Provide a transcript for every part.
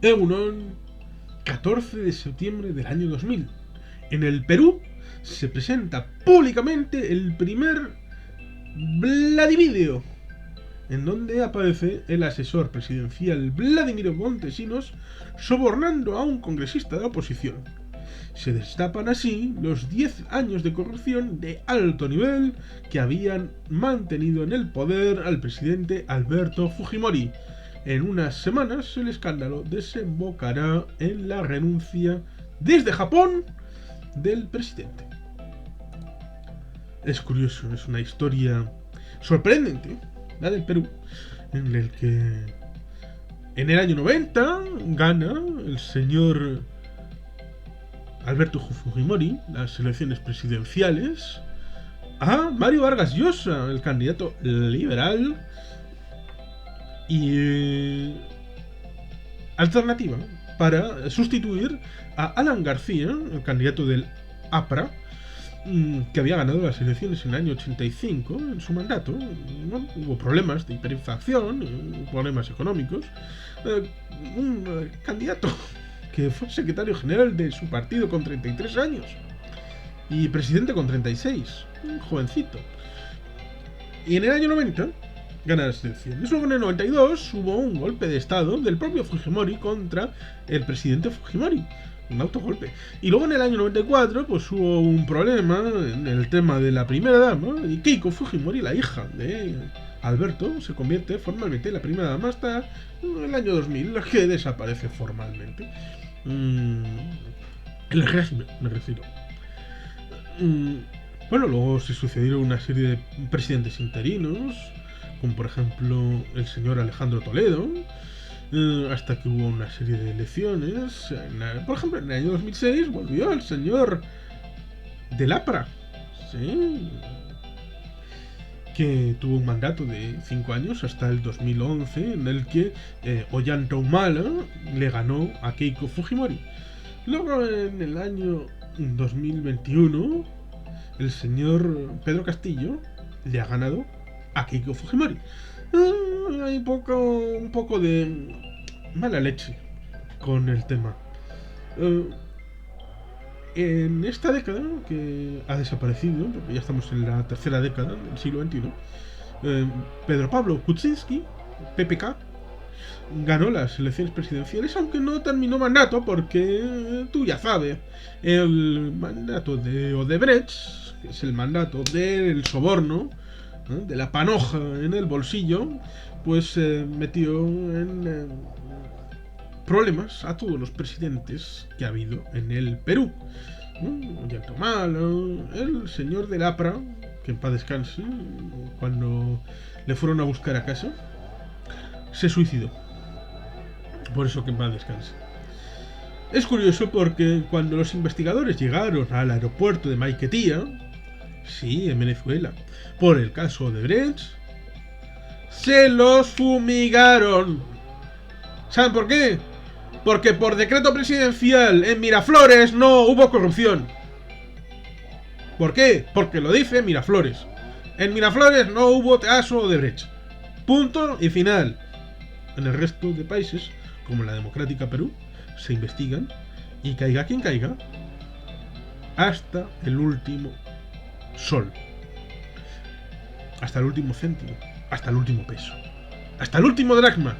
Egunon, 14 de septiembre del año 2000. En el Perú se presenta públicamente el primer Vladivideo, en donde aparece el asesor presidencial Vladimiro Montesinos sobornando a un congresista de la oposición. Se destapan así los 10 años de corrupción de alto nivel que habían mantenido en el poder al presidente Alberto Fujimori. En unas semanas el escándalo desembocará en la renuncia desde Japón del presidente. Es curioso, es una historia sorprendente, la del Perú, en el que en el año 90 gana el señor Alberto Fujimori las elecciones presidenciales a Mario Vargas Llosa, el candidato liberal y alternativa, para sustituir a Alan García, el candidato del APRA, que había ganado las elecciones en el año 85 en su mandato. Bueno, hubo problemas de hiperinflación, problemas económicos. Un candidato que fue secretario general de su partido con 33 años y presidente con 36, un jovencito. Y en el año 90 gana las elecciones. Luego en el 92 hubo un golpe de estado del propio Fujimori contra el presidente Fujimori, un autogolpe. Y luego en el año 94 pues hubo un problema en el tema de la primera dama, y Keiko Fujimori, la hija de Alberto, se convierte formalmente en la primera dama hasta el año 2000, que desaparece formalmente. El régimen, me refiero. Bueno, luego se sucedieron una serie de presidentes interinos, como por ejemplo el señor Alejandro Toledo, hasta que hubo una serie de elecciones. Por ejemplo, en el año 2006 volvió el señor del APRA, ¿sí?, que tuvo un mandato de 5 años hasta el 2011, en el que Ollanta Humala le ganó a Keiko Fujimori. Luego en el año 2021 el señor Pedro Castillo le ha ganado a Keiko Fujimori. Hay un poco de mala leche con el tema. En esta década, que ha desaparecido, porque ya estamos en la tercera década del siglo XXI, Pedro Pablo Kuczynski, PPK, ganó las elecciones presidenciales, aunque no terminó mandato, porque tú ya sabes, el mandato de Odebrecht, que es el mandato del soborno, de la panoja en el bolsillo, pues metió en problemas a todos los presidentes que ha habido en el Perú. Ollanta Humala, el señor del APRA, que en paz descanse, cuando le fueron a buscar a casa, se suicidó. Por eso que en paz descanse. Es curioso porque cuando los investigadores llegaron al aeropuerto de Maiquetía, sí, en Venezuela, por el caso de Brecht, se los fumigaron. ¿Saben por qué? Porque por decreto presidencial en Miraflores no hubo corrupción. ¿Por qué? Porque lo dice Miraflores. En Miraflores no hubo caso de Brecht. Punto y final. En el resto de países, como la democrática Perú, se investigan y caiga quien caiga, hasta el último sol, hasta el último céntimo, hasta el último peso, hasta el último dracma,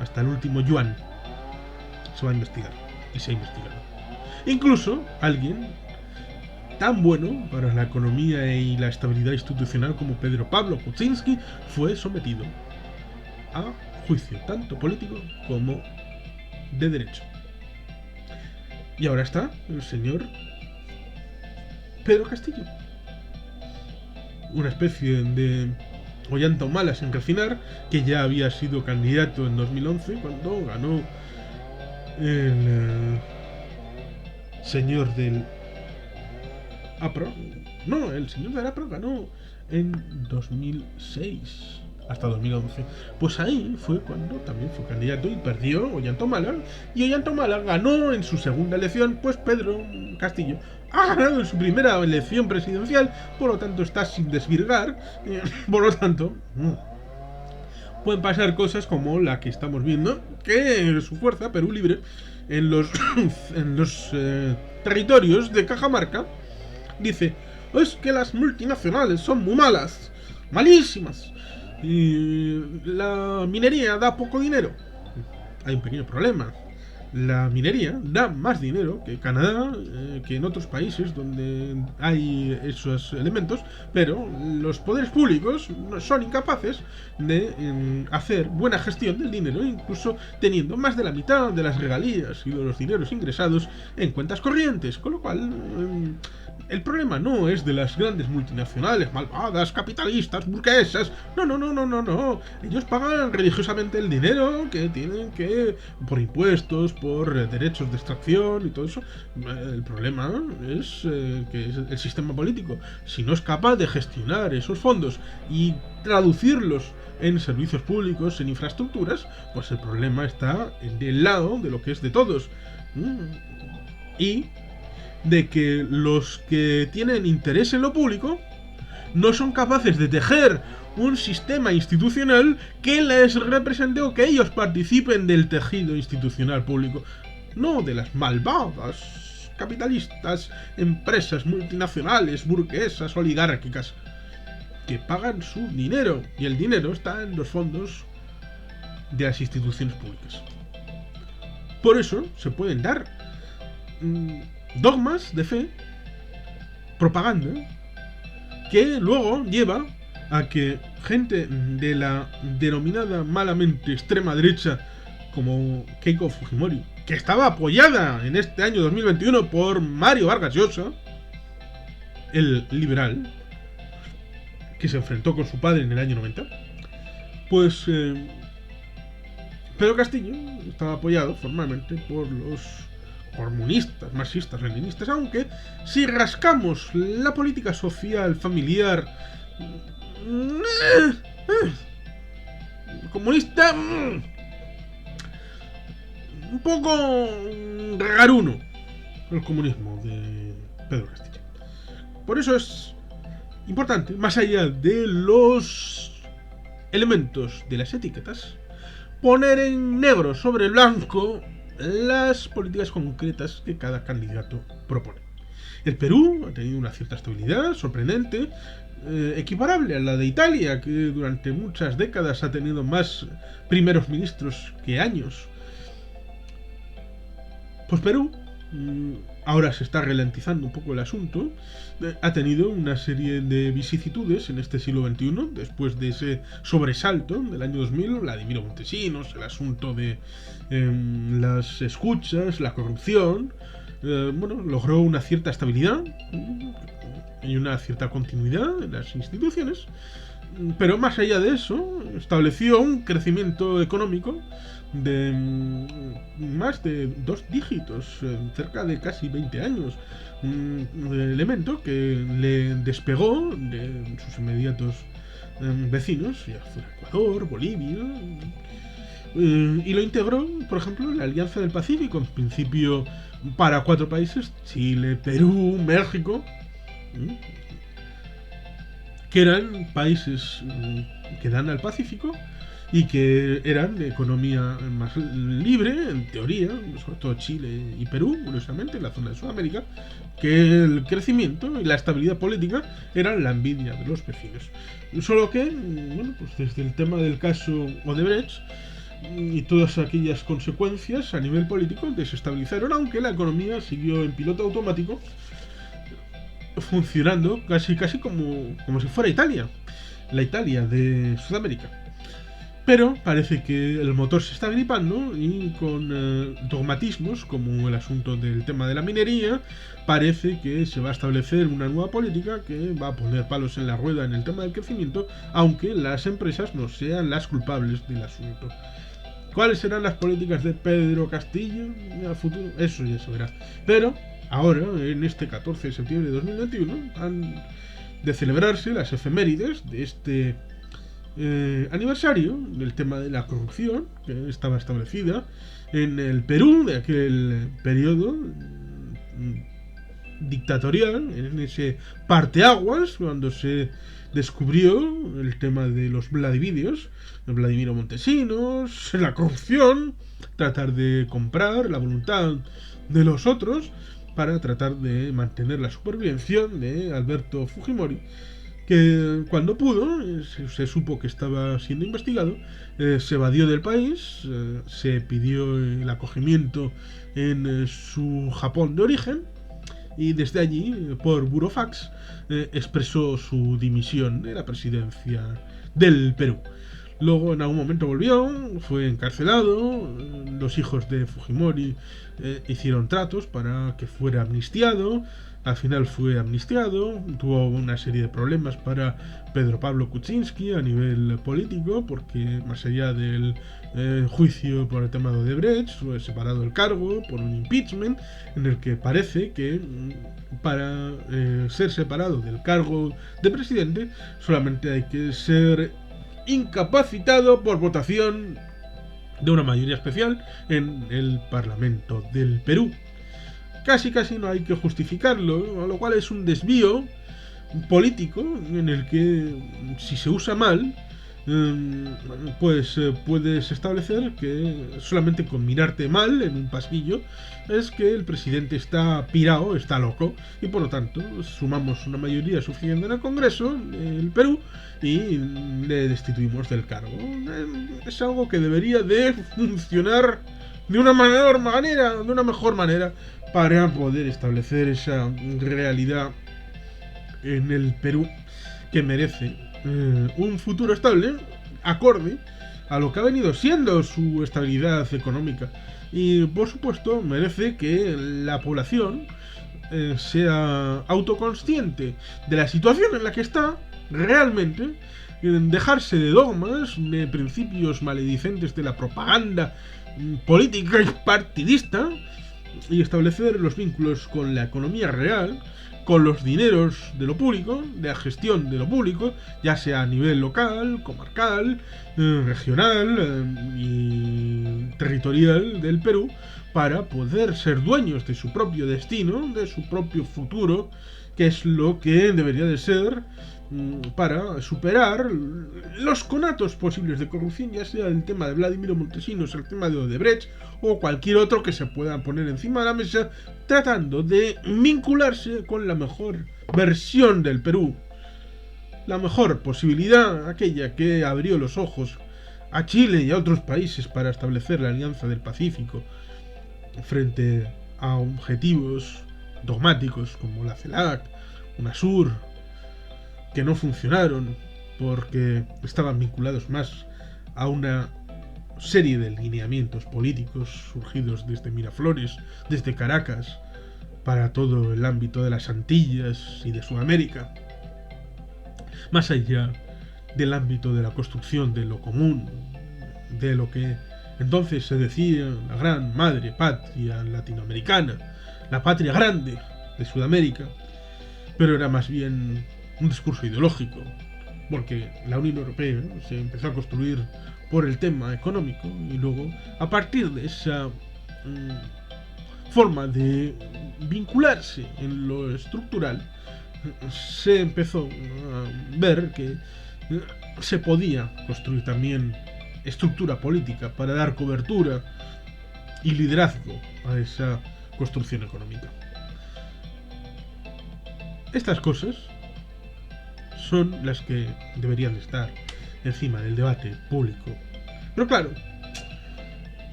hasta el último yuan, se va a investigar y se ha investigado. Incluso alguien tan bueno para la economía y la estabilidad institucional como Pedro Pablo Kuczynski fue sometido a juicio, tanto político como de derecho. Y ahora está el señor Pedro Castillo, una especie de Ollanta Humala sin refinar, que ya había sido candidato en 2011 cuando ganó el señor del APRA. No, el señor del APRA ganó en 2006 hasta 2011. Pues ahí fue cuando también fue candidato y perdió Ollanta Humala. Y Ollanta Humala ganó en su segunda elección, pues Pedro Castillo ha ganado en su primera elección presidencial, por lo tanto está sin desvirgar, por lo tanto pueden pasar cosas como la que estamos viendo, que su fuerza, Perú Libre, en los, en los territorios de Cajamarca, dice, es que las multinacionales son muy malas, malísimas, y la minería da poco dinero. Hay un pequeño problema. La minería da más dinero que Canadá, que en otros países donde hay esos elementos, pero los poderes públicos son incapaces de hacer buena gestión del dinero, incluso teniendo más de la mitad de las regalías y de los dineros ingresados en cuentas corrientes, con lo cual el problema no es de las grandes multinacionales malvadas, capitalistas, burguesas. No, no, no, no, no, no. Ellos pagan religiosamente el dinero que tienen que, por impuestos, por derechos de extracción y todo eso. El problema es que el sistema político, si no es capaz de gestionar esos fondos y traducirlos en servicios públicos, en infraestructuras, pues el problema está del lado de lo que es de todos. Y de que los que tienen interés en lo público no son capaces de tejer un sistema institucional que les represente o que ellos participen del tejido institucional público, no de las malvadas capitalistas, empresas multinacionales, burguesas, oligárquicas, que pagan su dinero, y el dinero está en los fondos de las instituciones públicas. Por eso se pueden dar dogmas de fe, propaganda, que luego lleva a que gente de la denominada malamente extrema derecha, como Keiko Fujimori, que estaba apoyada en este año 2021 por Mario Vargas Llosa, el liberal, que se enfrentó con su padre en el año 90, pues Pedro Castillo estaba apoyado formalmente por los comunistas, marxistas, leninistas, aunque si rascamos la política social, familiar, comunista, un poco ragaruno el comunismo de Pedro Castillo. Por eso es importante, más allá de los elementos de las etiquetas, poner en negro sobre blanco las políticas concretas que cada candidato propone. El Perú ha tenido una cierta estabilidad sorprendente, equiparable a la de Italia, que durante muchas décadas ha tenido más primeros ministros que años. Pues Perú, ahora se está ralentizando un poco el asunto, ha tenido una serie de vicisitudes en este siglo XXI, después de ese sobresalto del año 2000, Vladimiro Montesinos, el asunto de las escuchas, la corrupción, logró una cierta estabilidad y una cierta continuidad en las instituciones, pero más allá de eso, estableció un crecimiento económico de más de 2 dígitos, cerca de casi 20 años, un elemento que le despegó de sus inmediatos vecinos, ya fuera Ecuador, Bolivia, y lo integró, por ejemplo, en la Alianza del Pacífico, en principio para 4 países, Chile, Perú, México, que eran países que dan al Pacífico y que eran de economía más libre, en teoría, sobre todo Chile y Perú, curiosamente, en la zona de Sudamérica, que el crecimiento y la estabilidad política eran la envidia de los vecinos. Solo que, pues desde el tema del caso Odebrecht y todas aquellas consecuencias a nivel político desestabilizaron, aunque la economía siguió en piloto automático, funcionando casi como si fuera Italia, la Italia de Sudamérica. Pero parece que el motor se está gripando y con dogmatismos como el asunto del tema de la minería, parece que se va a establecer una nueva política que va a poner palos en la rueda en el tema del crecimiento, aunque las empresas no sean las culpables del asunto. ¿Cuáles serán las políticas de Pedro Castillo en el futuro? Eso ya se verá. Pero ahora, en este 14 de septiembre de 2021, han de celebrarse las efemérides de este aniversario del tema de la corrupción que estaba establecida en el Perú de aquel periodo dictatorial, en ese parteaguas, cuando se descubrió el tema de los Vladividios, el Vladimiro Montesinos, la corrupción, tratar de comprar la voluntad de los otros para tratar de mantener la supervivencia de Alberto Fujimori, que cuando pudo, se supo que estaba siendo investigado, se evadió del país, se pidió el acogimiento en su Japón de origen, y desde allí, por burofax, expresó su dimisión de la presidencia del Perú. Luego en algún momento volvió, fue encarcelado, los hijos de Fujimori hicieron tratos para que fuera amnistiado, al final fue amnistiado, tuvo una serie de problemas para Pedro Pablo Kuczynski a nivel político, porque más allá del juicio por el tema de Odebrecht, fue separado del cargo por un impeachment, en el que parece que para ser separado del cargo de presidente solamente hay que ser incapacitado por votación de una mayoría especial en el Parlamento del Perú. Casi no hay que justificarlo, lo cual es un desvío político en el que, si se usa mal, pues puedes establecer que solamente con mirarte mal en un pasillo es que el presidente está pirado, está loco, y por lo tanto sumamos una mayoría suficiente en el Congreso del Perú y le destituimos del cargo. Es algo que debería de funcionar de una mejor manera para poder establecer esa realidad en el Perú que merece un futuro estable, acorde a lo que ha venido siendo su estabilidad económica. Y por supuesto merece que la población sea autoconsciente de la situación en la que está realmente, dejarse de dogmas, de principios maledicentes de la propaganda política y partidista, y establecer los vínculos con la economía real, con los dineros de lo público, de la gestión de lo público, ya sea a nivel local, comarcal, regional y territorial del Perú, para poder ser dueños de su propio destino, de su propio futuro, que es lo que debería de ser para superar los conatos posibles de corrupción, ya sea el tema de Vladimiro Montesinos, el tema de Odebrecht o cualquier otro que se pueda poner encima de la mesa, tratando de vincularse con la mejor versión del Perú, la mejor posibilidad, aquella que abrió los ojos a Chile y a otros países para establecer la Alianza del Pacífico frente a objetivos dogmáticos como la CELAC, UNASUR, que no funcionaron porque estaban vinculados más a una serie de lineamientos políticos surgidos desde Miraflores, desde Caracas, para todo el ámbito de las Antillas y de Sudamérica, más allá del ámbito de la construcción de lo común, de lo que entonces se decía la gran madre patria latinoamericana, la patria grande de Sudamérica, pero era más bien un discurso ideológico, porque la Unión Europea se empezó a construir por el tema económico, y luego, a partir de esa forma de vincularse en lo estructural, se empezó a ver que se podía construir también estructura política para dar cobertura y liderazgo a esa construcción económica. Estas cosas son las que deberían estar encima del debate público. Pero claro,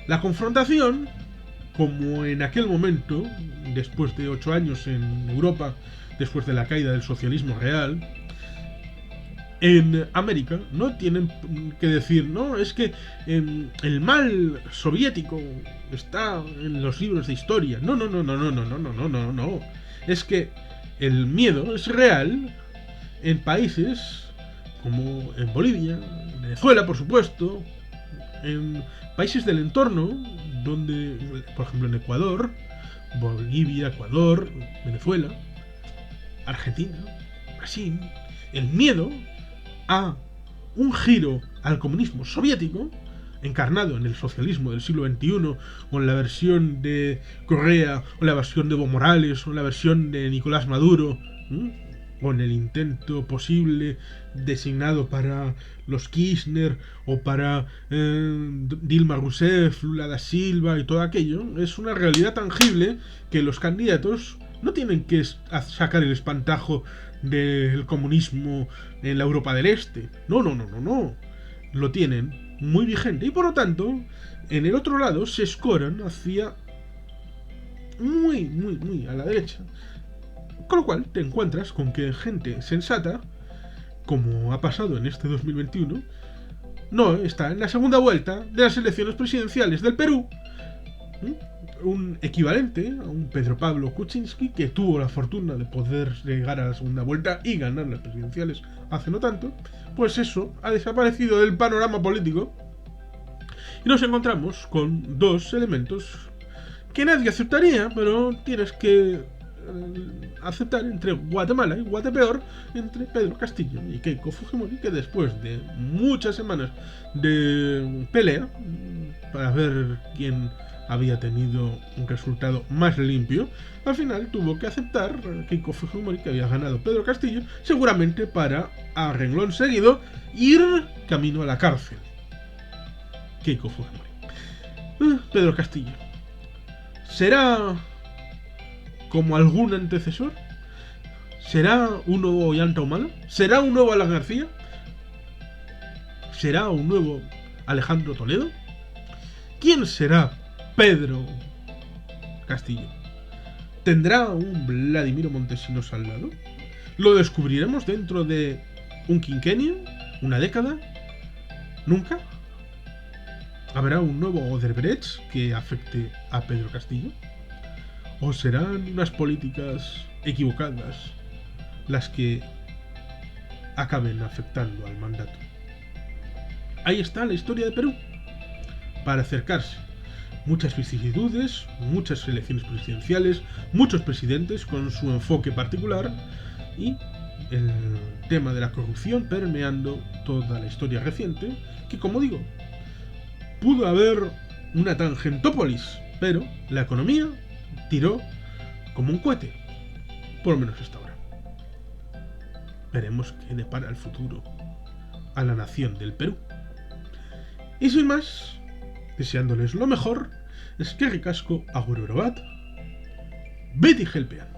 la confrontación, como en aquel momento, después de 8 años en Europa, después de la caída del socialismo real, en América no tienen que decir, no, es que el mal soviético está en los libros de historia. No. Es que el miedo es real en países como en Bolivia, en Venezuela, por supuesto, en países del entorno, donde, por ejemplo, en Ecuador, Bolivia, Ecuador, Venezuela, Argentina, Brasil, el miedo a un giro al comunismo soviético, encarnado en el socialismo del siglo XXI, o en la versión de Correa, o la versión de Evo Morales, o la versión de Nicolás Maduro, o en el intento posible designado para los Kirchner o para Dilma Rousseff, Lula da Silva y todo aquello, es una realidad tangible que los candidatos no tienen que sacar el espantajo del comunismo en la Europa del Este. No, no, no, no, no. Lo tienen muy vigente y por lo tanto, en el otro lado se escoran hacia muy a la derecha. Con lo cual te encuentras con que gente sensata, como ha pasado en este 2021, no está en la segunda vuelta de las elecciones presidenciales del Perú. Un equivalente a un Pedro Pablo Kuczynski que tuvo la fortuna de poder llegar a la segunda vuelta y ganar las presidenciales hace no tanto, pues eso ha desaparecido del panorama político y nos encontramos con dos elementos que nadie aceptaría, pero tienes que aceptar entre Guatemala y Guatepeor, entre Pedro Castillo y Keiko Fujimori, que después de muchas semanas de pelea para ver quién había tenido un resultado más limpio, al final tuvo que aceptar Keiko Fujimori que había ganado Pedro Castillo, seguramente para, a renglón seguido, ir camino a la cárcel. Keiko Fujimori. Pedro Castillo. ¿Será como algún antecesor? ¿Será un nuevo Ollanta Humala? ¿Será un nuevo Alan García? ¿Será un nuevo Alejandro Toledo? ¿Quién será Pedro Castillo? ¿Tendrá un Vladimiro Montesinos al lado? ¿Lo descubriremos dentro de un quinquenio? ¿Una década? ¿Nunca? ¿Habrá un nuevo Odebrecht que afecte a Pedro Castillo? ¿O serán unas políticas equivocadas las que acaben afectando al mandato? Ahí está la historia de Perú. Para acercarse. Muchas vicisitudes, muchas elecciones presidenciales, muchos presidentes con su enfoque particular y el tema de la corrupción permeando toda la historia reciente, que como digo, pudo haber una tangentópolis, pero la economía tiró como un cohete, por lo menos hasta ahora. Veremos qué depara el futuro a la nación del Perú. Y sin más, deseándoles lo mejor, eskerrik asko, agur oro bat, beti helpean.